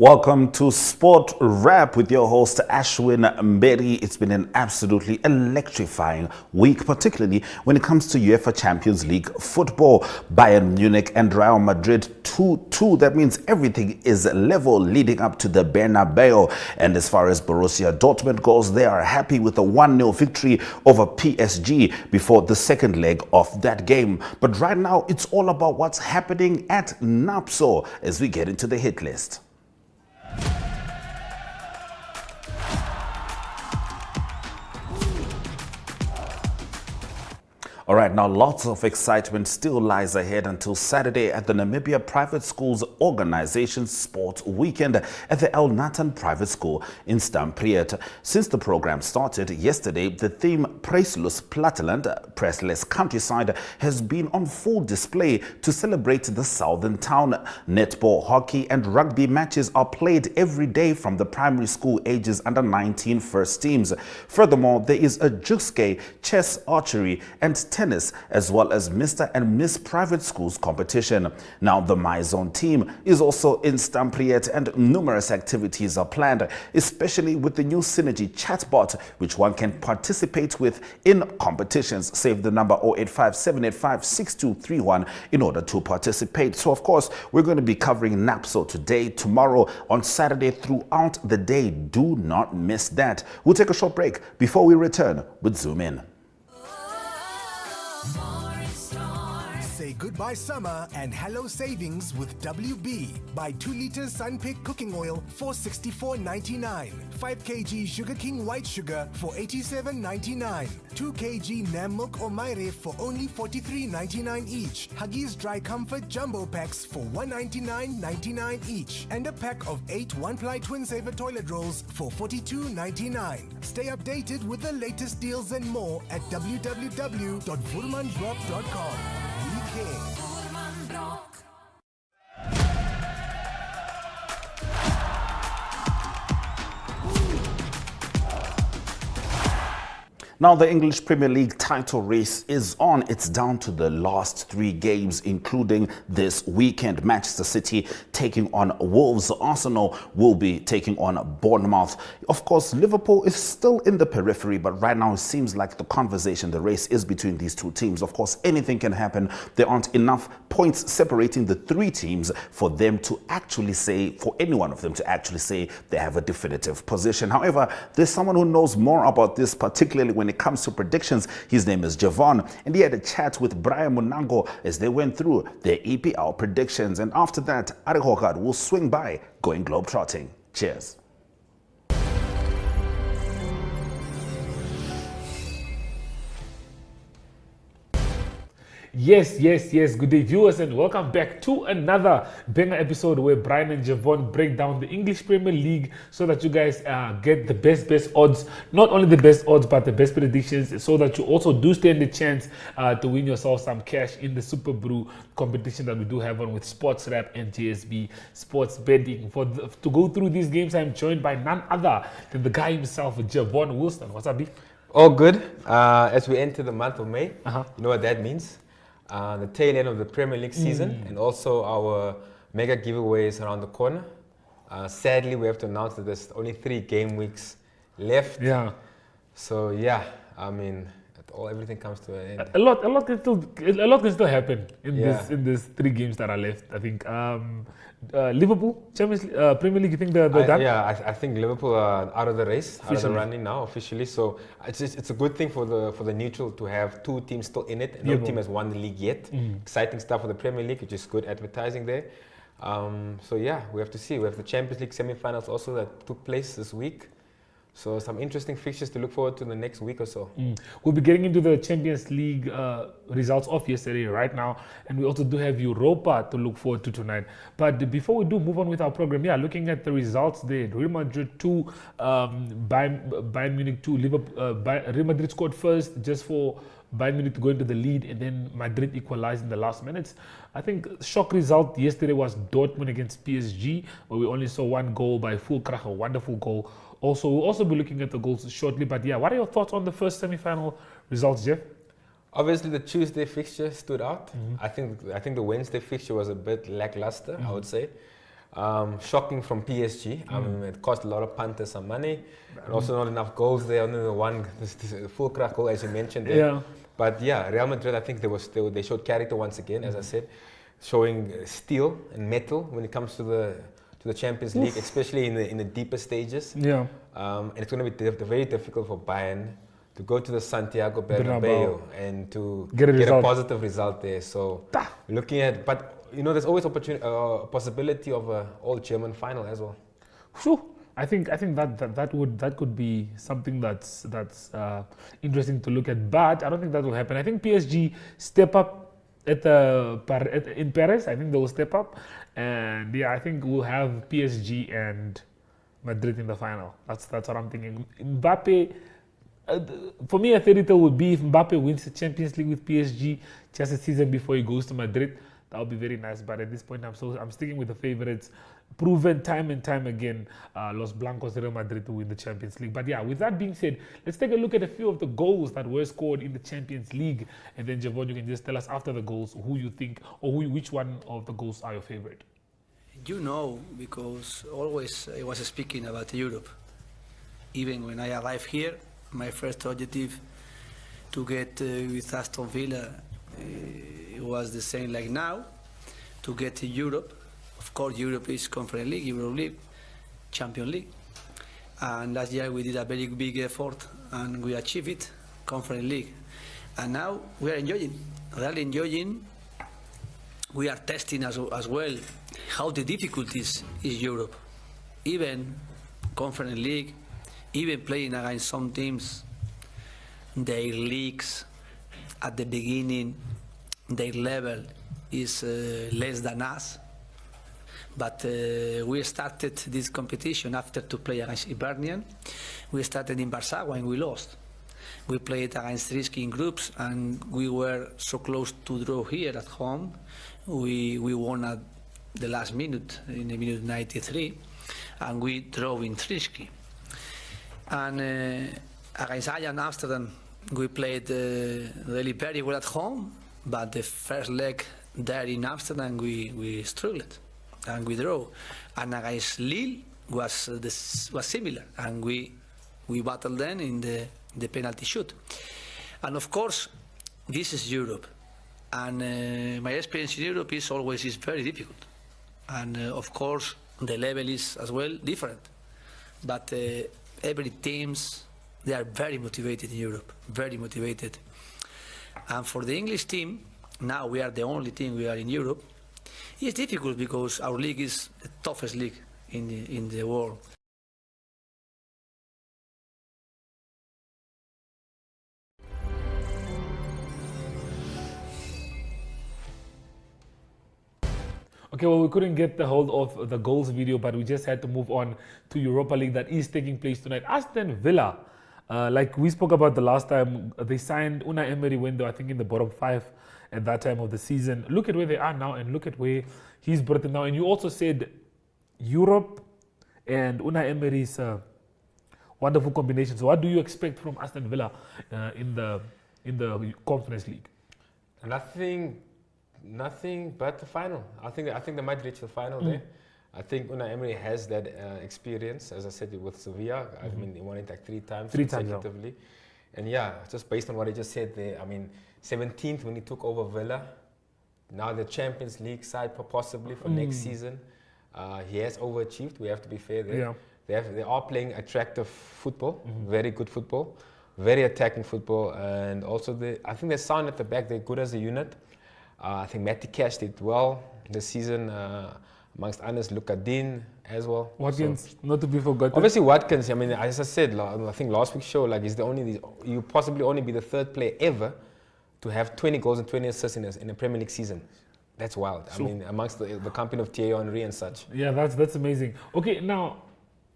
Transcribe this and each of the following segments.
Welcome to Sport Wrap with your host Ashwin Mberi. It's been an absolutely electrifying week, particularly when it comes to UEFA Champions League football. Bayern Munich and Real Madrid 2-2. That means everything is level leading up to the Bernabeu. And as far as Borussia Dortmund goes, they are happy with a 1-0 victory over PSG before the second leg of that game. But right now, it's all about what's happening at NAPSO as we get into the hit list. All right, now lots of excitement still lies ahead until Saturday at the Namibia Private Schools Organization Sport Weekend at the El Natan Private School in Stampriet. Since the program started yesterday, the theme Prijslus Platteland, Pressless Countryside, has been on full display to celebrate the southern town. Netball, hockey and rugby matches are played every day from the primary school ages under 19 first teams. Furthermore, there is a juske, chess, archery and tennis, as well as Mr. and Miss Private Schools competition. Now, the MyZone team is also in Stampriet and numerous activities are planned, especially with the new Synergy chatbot, which one can participate with in competitions. Save the number 085-785-6231 in order to participate. So, of course, we're going to be covering NAPSO today, tomorrow, on Saturday, throughout the day. Do not miss that. We'll take a short break before we return with Zoom In. Say goodbye summer and hello savings with WB. Buy 2 liters Sunpick cooking oil for $64.99. 5 kg Sugar King white sugar for $87.99. 2 kg Nam milk or Maire for only $43.99 each. Huggies Dry Comfort jumbo packs for $199.99 each. And a pack of 8 one-ply Twin Saver toilet rolls for $42.99. Stay updated with the latest deals and more at www.vurmanbrok.com. Now, the English Premier League title race is on. It's down to the last 3 games, including this weekend. Manchester City taking on Wolves. Arsenal will be taking on Bournemouth. Of course, Liverpool is still in the periphery, but right now it seems like the conversation, the race is between these 2 teams. Of course, anything can happen. There aren't enough points separating the 3 teams for them to actually say, for any one of them to actually say they have a definitive position. However, there's someone who knows more about this, particularly when it comes to predictions. His name is Javon, and he had a chat with Brian Munango as they went through their EPL predictions. And after that, Arihokad will swing by going globetrotting. Cheers. Yes. Good day, viewers, and welcome back to another banger episode where Brian and Javon break down the English Premier League so that you guys get the best odds. Not only the best odds, but the best predictions, so that you also do stand a chance to win yourself some cash in the Super Brew competition that we do have on with Sports Wrap and JSB Sports Betting. To go through these games, I'm joined by none other than the guy himself, Javon Wilson. What's up, B? All good. As we enter the month of May, you know what that means? The tail end of the Premier League season, and also our mega giveaways around the corner. Sadly, we have to announce that there's only 3 game weeks left. Yeah. So yeah, I mean, everything comes to an end. A lot can still happen in these 3 games that are left. I think Liverpool Champions Premier League. You think they're done? I think Liverpool are out of the race, out of the running now officially. So it's a good thing for the neutral to have 2 teams still in it. No team has won the league yet. Exciting stuff for the Premier League, which is good advertising there. So yeah, we have to see. We have the Champions League semi-finals also that took place this week. So some interesting fixtures to look forward to in the next week or so. We'll be getting into the Champions League results of yesterday right now, and we also do have Europa to look forward to tonight. But before we do move on with our program, looking at the results there, Real Madrid 2, Bayern Munich 2, Real Madrid scored first just for Bayern Munich to go into the lead, and then Madrid equalized in the last minutes. I think shock result yesterday was Dortmund against PSG, where we only saw 1 goal by Fulkrach, a wonderful goal. Also, we'll also be looking at the goals shortly. But yeah, what are your thoughts on the first semi-final results, Jeff? Obviously, the Tuesday fixture stood out. I think the Wednesday fixture was a bit lackluster, I would say. Shocking from PSG. I mean, it cost a lot of punters some money. And also not enough goals there. Only the one this full crack goal, as you mentioned there. Yeah. But yeah, Real Madrid, I think they showed character once again, as I said, showing steel and metal when it comes to the Champions League, especially in the deeper stages. Yeah. And it's going to be very difficult for Bayern to go to the Santiago Bernabeu and to get a positive result there. So looking at, but you know, there's always possibility of an all-German final as well. Sure. I think that could be something that's interesting to look at, but I don't think that will happen. I think PSG step up in Paris. I think they will step up, and yeah, I think we'll have PSG and Madrid in the final. That's what I'm thinking. Mbappe. For me, a fairy tale would be if Mbappe wins the Champions League with PSG just a season before he goes to Madrid. That would be very nice. But at this point, I'm sticking with the favorites. Proven time and time again, Los Blancos, Real Madrid to win the Champions League. But yeah, with that being said, let's take a look at a few of the goals that were scored in the Champions League. And then, Javon, you can just tell us after the goals who you think or which one of the goals are your favorite. You know, because always I was speaking about Europe. Even when I arrived here, my first objective to get with Aston Villa it was the same like now, to get to Europe. Of course, Europe is Conference League, Euro League, Champions League. And last year we did a very big effort and we achieved it, Conference League. And now we are enjoying, really enjoying. We are testing as well how the difficulties is Europe. Even Conference League, even playing against some teams, their leagues at the beginning, their level is less than us. But we started this competition after to play against Hibernian. We started in Barca when we lost. We played against risky in groups and we were so close to draw here at home. We won at the last minute, in the minute 93, and we draw in Trisky. And against Ajax Amsterdam, we played really very well at home, but the first leg there in Amsterdam, we struggled and we draw. And against Lille was similar, and we battled then in the penalty shoot. And of course, this is Europe, and my experience in Europe is always very difficult. And of course, the level is as well different. But every teams, they are very motivated in Europe, very motivated. And for the English team, now we are the only team we are in Europe. It's difficult because our league is the toughest league in the world. Okay, well, we couldn't get the hold of the goals video, but we just had to move on to Europa League that is taking place tonight. Aston Villa, like we spoke about the last time, they signed Unai Emery when they were, I think, in the bottom 5 at that time of the season. Look at where they are now and look at where he's brought them now. And you also said Europe and Unai Emery's wonderful combination. So what do you expect from Aston Villa in the Conference League? Nothing but the final. I think they might reach the final there. I think Unai Emery has that experience, as I said, with Sevilla. I mean, he won it like three times consecutively. And yeah, just based on what he just said there, I mean, 17th when he took over Villa, now the Champions League side possibly for next season. He has overachieved, we have to be fair there. Yeah. They are playing attractive football, very good football, very attacking football, and also I think they're sound at the back, they're good as a unit. I think Matty Cash did well this season, amongst others, Luka Dean as well. Watkins, so, not to be forgotten. Obviously Watkins, I mean, as I said, I think last week's show, like, he's you possibly only be the third player ever to have 20 goals and 20 assists in a Premier League season. That's wild. So, I mean, amongst the company of Thierry Henry and such. Yeah, that's amazing. Okay, now,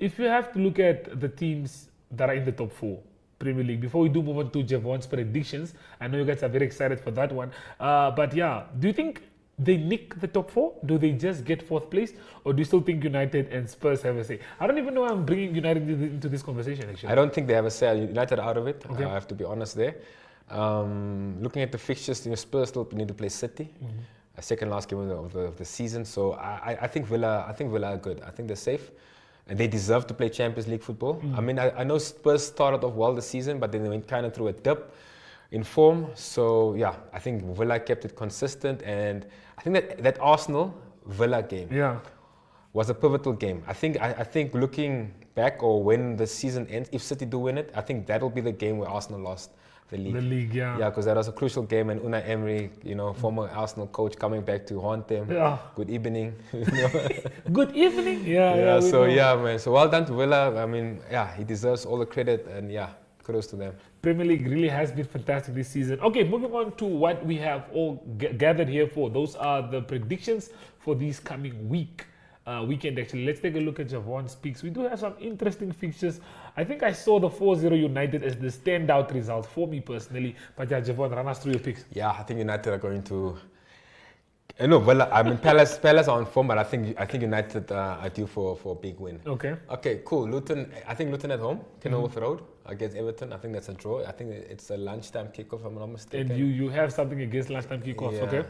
if you have to look at the teams that are in the top 4, Premier League. Before we do move on to Javon's predictions, I know you guys are very excited for that one. But yeah, do you think they nick the top 4? Do they just get 4th place? Or do you still think United and Spurs have a say? I don't even know why I'm bringing United into this conversation, actually. I don't think they have a say. United out of it. Okay. I have to be honest there. Looking at the fixtures, Spurs still need to play City. a second last game of the season. So I think Villa are good. I think they're safe. And they deserve to play Champions League football. I mean, I know Spurs started off well this season, but then they went kind of through a dip in form. So, yeah, I think Villa kept it consistent. And I think that Arsenal-Villa game was a pivotal game. I think looking back, or when the season ends, if City do win it, I think that'll be the game where Arsenal lost the league. The league, yeah. Yeah, because that was a crucial game, and Unai Emery, former Arsenal coach, coming back to haunt them. Yeah. Good evening. Good evening. Yeah. So yeah, man. So well done to Villa. I mean, yeah, he deserves all the credit, and yeah, kudos to them. Premier League really has been fantastic this season. Okay, moving on to what we have all gathered here for. Those are the predictions for this coming weekend. Actually, let's take a look at Javon's picks. We do have some interesting fixtures. I think I saw the 4-0 United as the standout result for me personally. But yeah, Javon, run us through your picks. Yeah, I think United are going to. Well, I mean, Palace are on form, but I think United are due for a big win. Okay, cool. Luton, I think Luton at home, Kenilworth Road against Everton. I think that's a draw. I think it's a lunchtime kickoff, if I'm not mistaken. And you have something against lunchtime kickoff, okay?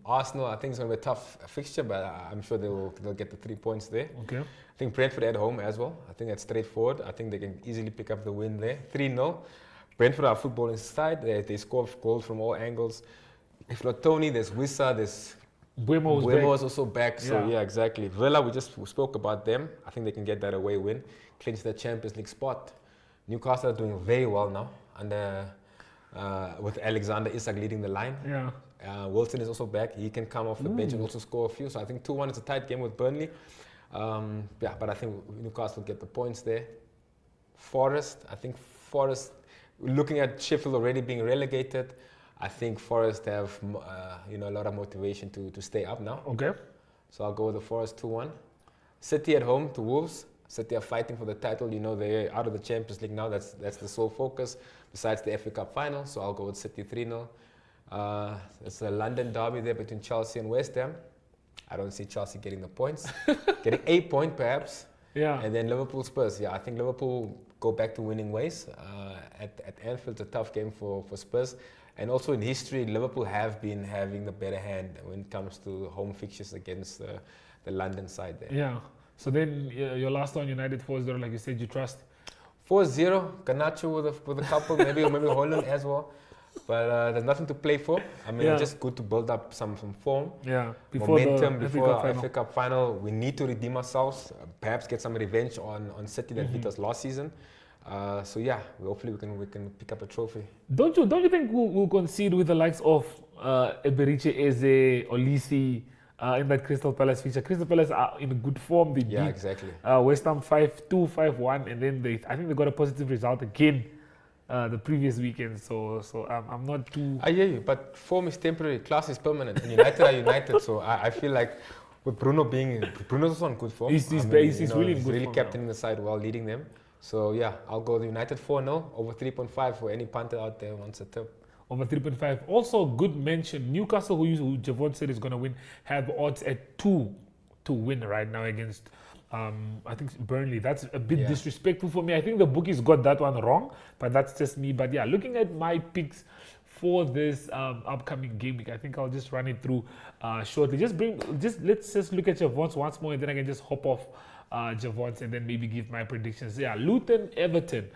Arsenal, I think it's going to be a tough fixture, but I'm sure they'll get the 3 points there. Okay. I think Brentford at home as well. I think that's straightforward. I think they can easily pick up the win there. 3-0. Brentford are footballing side. They score goals from all angles. If not Tony, there's Wissa, there's Buemo is also back. So yeah, exactly. Villa, we spoke about them. I think they can get that away win, clinch the Champions League spot. Newcastle are doing very well now, and with Alexander Isak leading the line. Yeah. Wilson is also back. He can come off the bench and also score a few. So I think 2-1 is a tight game with Burnley. But I think Newcastle get the points there. Forest, looking at Sheffield already being relegated, I think Forest have a lot of motivation to stay up now. Okay. So I'll go with the Forest 2-1. City at home to Wolves. City are fighting for the title. They're out of the Champions League now. That's the sole focus besides the FA Cup final. So I'll go with City 3-0. It's a London derby there between Chelsea and West Ham. I don't see Chelsea getting the points. Getting 8 points perhaps. Yeah. And then Liverpool Spurs. Yeah, I think Liverpool go back to winning ways. At Anfield, it's a tough game for Spurs. And also in history, Liverpool have been having the better hand when it comes to home fixtures against the London side there. Yeah. So then your last one, United 4-0, like you said, you trust? 4-0, Garnacho with a couple, maybe Holland as well. But there's nothing to play for. I mean, it's just good to build up some form. Yeah. Momentum before FA Cup final. We need to redeem ourselves, perhaps get some revenge on City that beat us last season. Hopefully we can pick up a trophy. Don't you think we'll concede with the likes of Eberiche Eze, Olisi in that Crystal Palace feature? Crystal Palace are in good form. They beat exactly. West Ham 5-2, 5-1, and then I think they got a positive result again the previous weekend. So I'm not too. I hear you, but form is temporary, class is permanent, and United are United. So I feel like with Bruno's also on good form. He's really in good form. He's really captaining the side while leading them. So yeah, I'll go the United 4-0 over 3.5 for any punter out there who wants a tip. Over 3.5. Also, good mention. Newcastle, who Javon said is going to win, have odds at 2 to win right now against, I think, Burnley. That's a bit disrespectful for me. I think the bookies got that one wrong, but that's just me. But yeah, looking at my picks for this upcoming game week, I think I'll just run it through shortly. Let's just look at Javon's once more, and then I can just hop off Javon's and then maybe give my predictions. Yeah, Luton, Everton.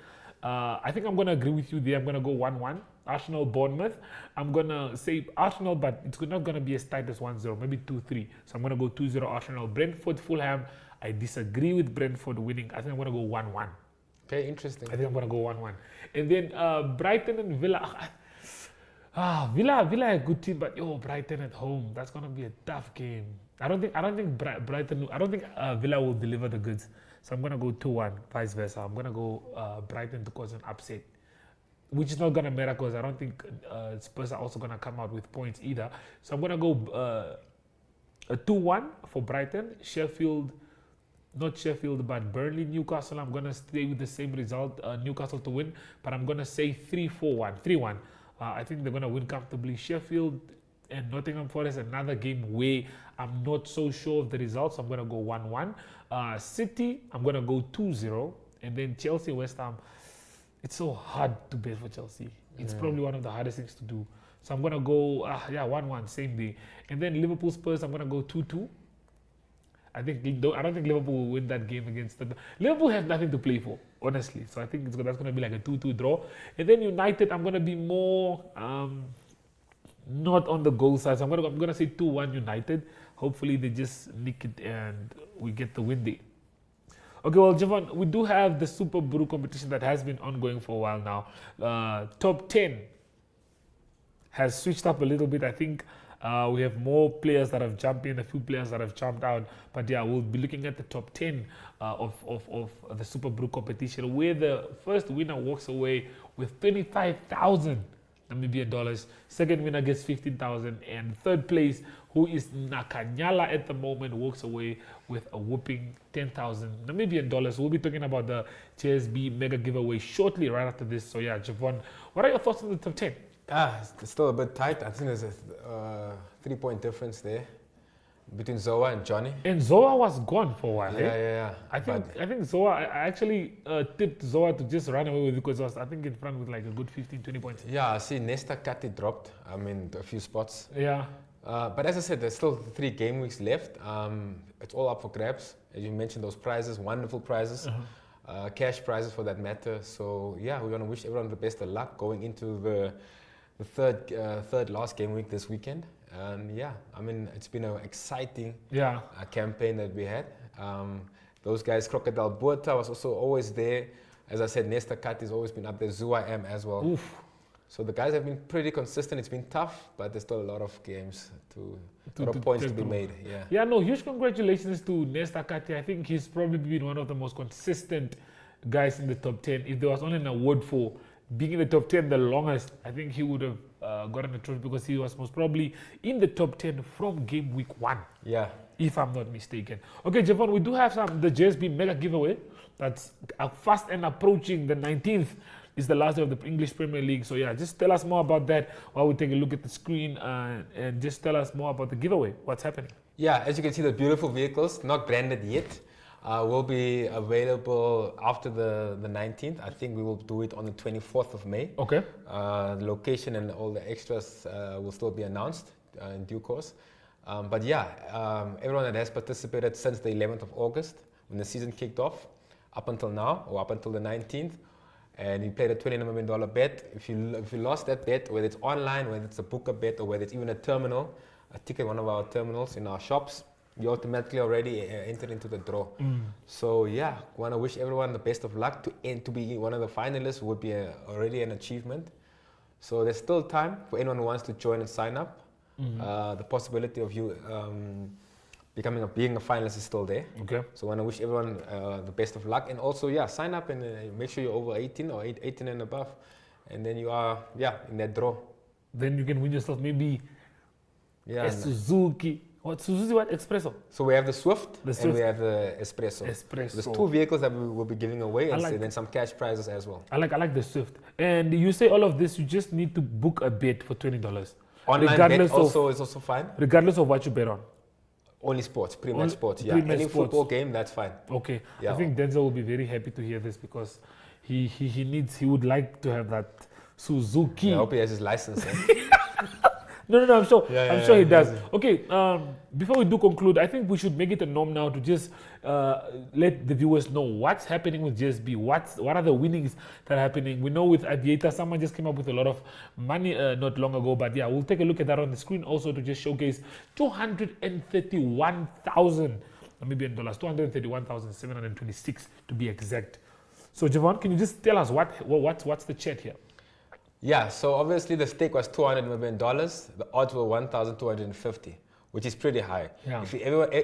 I think I'm going to agree with you there. I'm going to go 1-1. Arsenal, Bournemouth. I'm going to say Arsenal, but it's not going to be as tight as 1-0, maybe 2-3. So I'm going to go 2-0 Arsenal. Brentford, Fulham. I disagree with Brentford winning. I think I'm going to go 1-1. Okay, interesting. I think I'm going to go 1-1. And then Brighton and Villa. Villa are a good team, but Brighton at home. That's going to be a tough game. I don't think Villa will deliver the goods. So I'm going to go 2-1, vice versa. I'm going to go Brighton to cause an upset, which is not going to matter because I don't think Spurs are also going to come out with points either. So I'm going to go a 2-1 for Brighton. Not Sheffield, but Burnley, Newcastle. I'm going to stay with the same result, Newcastle to win, but I'm going to say 3-1. I think they're going to win comfortably. Sheffield and Nottingham Forest, another game where I'm not so sure of the results. So I'm going to go 1-1. City, I'm going to go 2-0. And then Chelsea, West Ham. It's so hard to bet for Chelsea. It's probably one of the hardest things to do. So I'm going to go, 1-1, same day. And then Liverpool Spurs, I'm going to go 2-2. I don't think Liverpool will win that game against the... Liverpool have nothing to play for, honestly. So I think that's going to be like a 2-2 draw. And then United, I'm going to be more not on the goal side. So I'm going to say 2-1 United. Hopefully they just nick it and we get the win there. Okay, well, Javon, we do have the Super Brew competition that has been ongoing for a while now. Top 10 has switched up a little bit. I think we have more players that have jumped in, a few players that have jumped out. But yeah, we'll be looking at the top 10 of the Super Brew competition, where the first winner walks away with 25,000 Namibian dollars. Second winner gets 15,000, and third place, who is Nakanyala at the moment, walks away with a whooping 10,000 Namibian dollars. We'll be talking about the JSB Mega giveaway shortly, right after this. So yeah, Javon, what are your thoughts on the top 10? It's still a bit tight. I think there's a 3-point difference there between Zoa and Johnny. And Zoa was gone for a while. Yeah. I think Zoa, I actually tipped Zoa to just run away with it because I was, I think, in front with like a good 15-20 points. Yeah, I see Nesta Kati dropped. I mean, a few spots. Yeah. But as I said, there's still 3 game weeks left. It's all up for grabs. As you mentioned, those prizes, wonderful prizes, cash prizes for that matter. So yeah, we want to wish everyone the best of luck going into the third last game week this weekend. And yeah, I mean, it's been an exciting campaign that we had. Those guys, Crocodile Buerta was also always there. As I said, Nesta Kati's always been up there. Zua M as well. Oof. So the guys have been pretty consistent. It's been tough, but there's still a lot of games a lot of points to be made. Yeah, no, huge congratulations to Nesta Kati. I think he's probably been one of the most consistent guys in the top 10. If there was only an award for being in the top 10 the longest, I think he would have gotten a trophy because he was most probably in the top 10 from game week 1. Yeah. If I'm not mistaken. Okay, Javon, we do have the JSB Mega giveaway. That's fast and approaching. The 19th is the last day of the English Premier League. So yeah, just tell us more about that while we take a look at the screen and just tell us more about the giveaway. What's happening? Yeah, as you can see, the beautiful vehicles, not branded yet, will be available after the 19th. I think we will do it on the 24th of May. Okay. The location and all the extras will still be announced in due course. But yeah, everyone that has participated since the 11th of August, when the season kicked off, up until now, or up until the 19th, and you played a $20 million bet. If you lost that bet, whether it's online, whether it's a booker bet, or whether it's even a terminal, a ticket, one of our terminals in our shops, you automatically already entered into the draw. So yeah, want to wish everyone the best of luck. To be one of the finalists would be already an achievement. So there's still time for anyone who wants to join and sign up. The possibility of you being a finalist is still there. Okay. So I want to wish everyone the best of luck, and also sign up and make sure you're over 18 or 18 and above, and then you are in that draw. Then you can win yourself maybe a Suzuki. What Suzuki? What Espresso? So we have the Swift and we have the Espresso. There's 2 vehicles that we will be giving away, and then some cash prizes as well. I like the Swift. And you say all of this, you just need to book a bet for $20. Online bet is also fine. Regardless of what you bet on. Only sports, pre-match sports. Yeah, any football game, that's fine. Okay. Yeah. I think Denzel will be very happy to hear this because he would like to have that Suzuki. I hope he has his license. No, I'm sure. I'm sure he does. Okay, before we do conclude, I think we should make it a norm now to just let the viewers know what's happening with JSB. What are the winnings that are happening? We know with Aviator, someone just came up with a lot of money not long ago. But yeah, we'll take a look at that on the screen also to just showcase 231,000 Namibian dollars, 231,726 to be exact. So Javon, can you just tell us what's the chat here? Yeah, so obviously the stake was $200 million. The odds were 1,250, which is pretty high. Yeah. If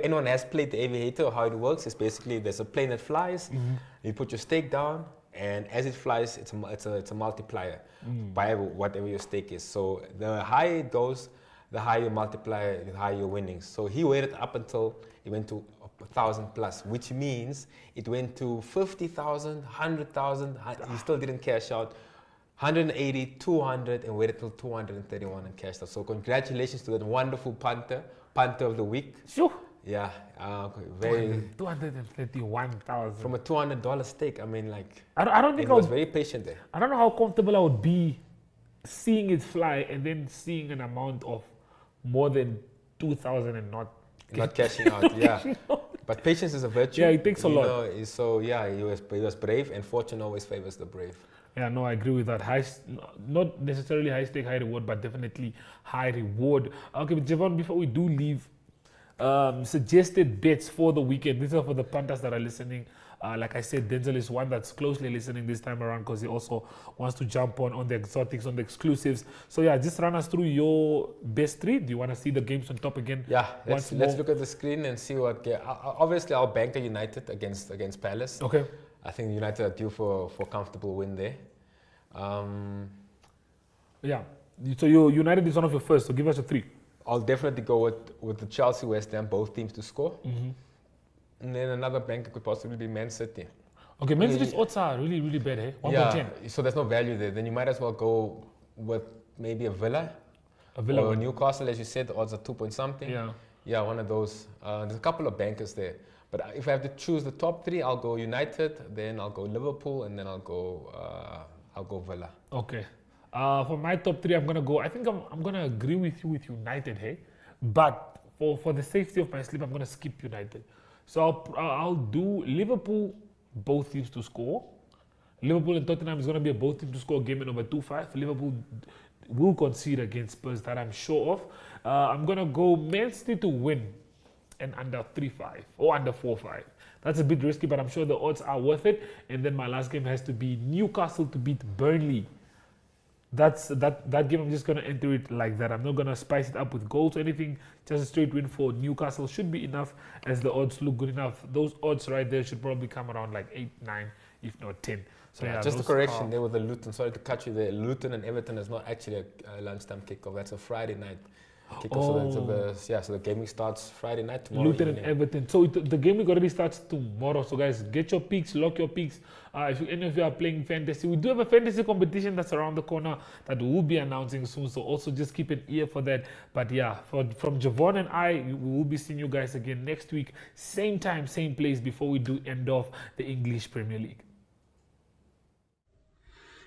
anyone has played the Aviator, or how it works is basically there's a plane that flies. You put your stake down, and as it flies, it's a multiplier by whatever your stake is. So the higher it goes, the higher your multiplier, the higher your winnings. So he waited up until it went to 1,000 plus, which means it went to 50,000, 100,000. He still didn't cash out. 180, 200, and waited till 231 and cashed out. So congratulations to that wonderful punter of the week. Sure. Yeah, very 231,000. from a $200 stake. I mean, like I don't think he was very patient there. I don't know how comfortable I would be seeing it fly and then seeing an amount of more than 2,000 and not cashing out. Yeah, but patience is a virtue. Yeah, it takes a lot. So yeah, he was brave, and fortune always favors the brave. Yeah, no, I agree with that. Not necessarily high stake, high reward, but definitely high reward. Okay, but Javon, before we do leave, suggested bets for the weekend. These are for the punters that are listening. Like I said, Denzel is one that's closely listening this time around because he also wants to jump on the exotics, on the exclusives. So yeah, just run us through your best three. Do you want to see the games on top again? Yeah, let's look at the screen and see what. Obviously, I'll bank a United against Palace. Okay. I think United are due for a comfortable win there. Yeah. So your United is one of your first. So give us a three. I'll definitely go with the Chelsea West Ham, both teams to score. Mm-hmm. And then another banker could possibly be Man City. Okay, Man City's odds are really, really bad, eh? 1.10. Yeah, so there's no value there. Then you might as well go with maybe a Villa. Or Newcastle, as you said, the odds are 2 point something. Yeah, one of those. There's a couple of bankers there. But if I have to choose the top three, I'll go United, then I'll go Liverpool, and then I'll go Villa. Okay. For my top three, I'm gonna go. I think I'm gonna agree with you with United, hey. But for the safety of my sleep, I'm gonna skip United. So I'll do Liverpool, both teams to score. Liverpool and Tottenham is gonna be a both teams to score game at number 2-5. Liverpool will concede against Spurs, that I'm sure of. I'm gonna go Man City to win and under 3-5 or under 4-5. That's a bit risky, but I'm sure the odds are worth it. And then my last game has to be Newcastle to beat Burnley. That game, I'm just going to enter it like that. I'm not going to spice it up with goals or anything. Just a straight win for Newcastle should be enough, as the odds look good enough. Those odds right there should probably come around like 8, 9, if not 10. So yeah, just a correction there with the Luton. Sorry to cut you there. Luton and Everton is not actually a lunchtime kickoff. That's a Friday night kickoff. So the gaming starts Friday night tomorrow. Luton and Everton. So the gaming already starts tomorrow. So guys, get your picks, lock your picks. If any of you are playing fantasy, we do have a fantasy competition that's around the corner that we'll be announcing soon. So also just keep an ear for that. But yeah, from Javon and I, we will be seeing you guys again next week, same time, same place, before we do end off the English Premier League.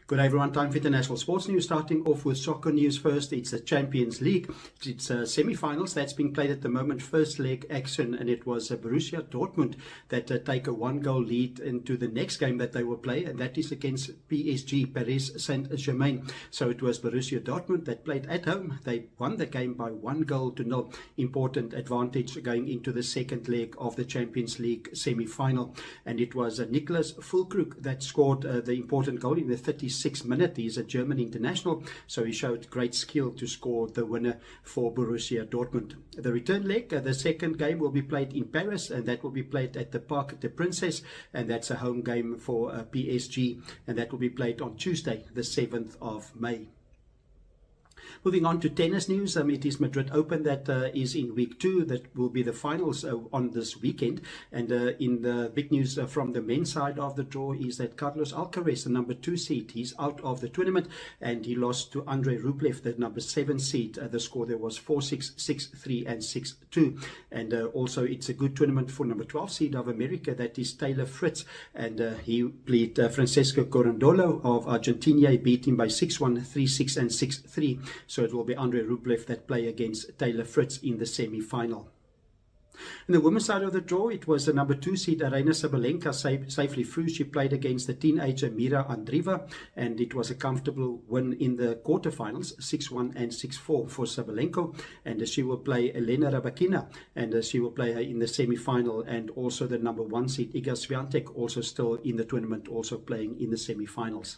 Good day everyone, time for international sports news. Starting off with soccer news first. It's the Champions League. It's semi-finals that's being played at the moment. First leg action, and it was Borussia Dortmund that take a 1-goal lead into the next game that they will play, and that is against PSG, Paris Saint-Germain. So it was Borussia Dortmund that played at home. They won the game by 1-0. Important advantage going into the second leg of the Champions League semi-final. And it was Niklas Füllkrug that scored the important goal in the 36th minute. He's a German international, so he showed great skill to score the winner for Borussia Dortmund. The return leg, the second game, will be played in Paris, and that will be played at the Parc des Princes, and that's a home game for PSG, and that will be played on Tuesday, the 7th of May. Moving on to tennis news, it is Madrid Open that is in week 2. That will be the finals on this weekend. And in the big news from the men's side of the draw is that Carlos Alcaraz, the number 2 seed, he's out of the tournament, and he lost to Andrei Rublev, the number 7 seed. The score there was 4-6, 6-3 and 6-2. And also it's a good tournament for number 12 seed of America, that is Taylor Fritz, and he beat Francesco Corondolo of Argentina. He beat him by 6-1, 3-6 and 6-3. So it will be Andrei Rublev that play against Taylor Fritz in the semi-final. In the women's side of the draw, it was the number 2 seed Aryna Sabalenka safely through. She played against the teenager Mira Andreeva, and it was a comfortable win in the quarterfinals, 6-1 and 6-4 for Sabalenka. And she will play Elena Rybakina, and she will play her in the semi-final. And also the number 1 seed Iga Swiatek, also still in the tournament, also playing in the semi-finals.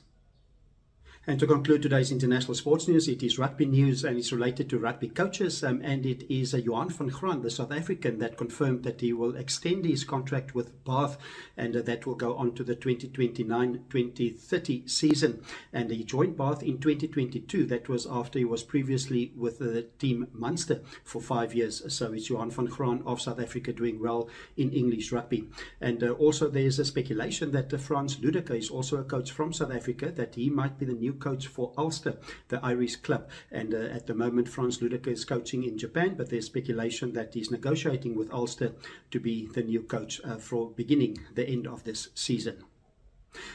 And to conclude today's international sports news, it is rugby news, and it's related to rugby coaches. And it is Johan van Graan, the South African, that confirmed that he will extend his contract with Bath, and that will go on to the 2029-2030 season. And he joined Bath in 2022. That was after he was previously with the team Munster for 5 years. So it's Johan van Graan of South Africa doing well in English rugby. And also there's a speculation that Frans Ludeker is also a coach from South Africa, that he might be the new coach for Ulster, the Irish club. And at the moment, Frans Ludeker is coaching in Japan, but there's speculation that he's negotiating with Ulster to be the new coach for beginning the end of this season.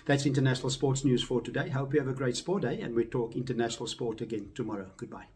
That's international sports news for today. Hope you have a great sport day, and we talk international sport again tomorrow. Goodbye.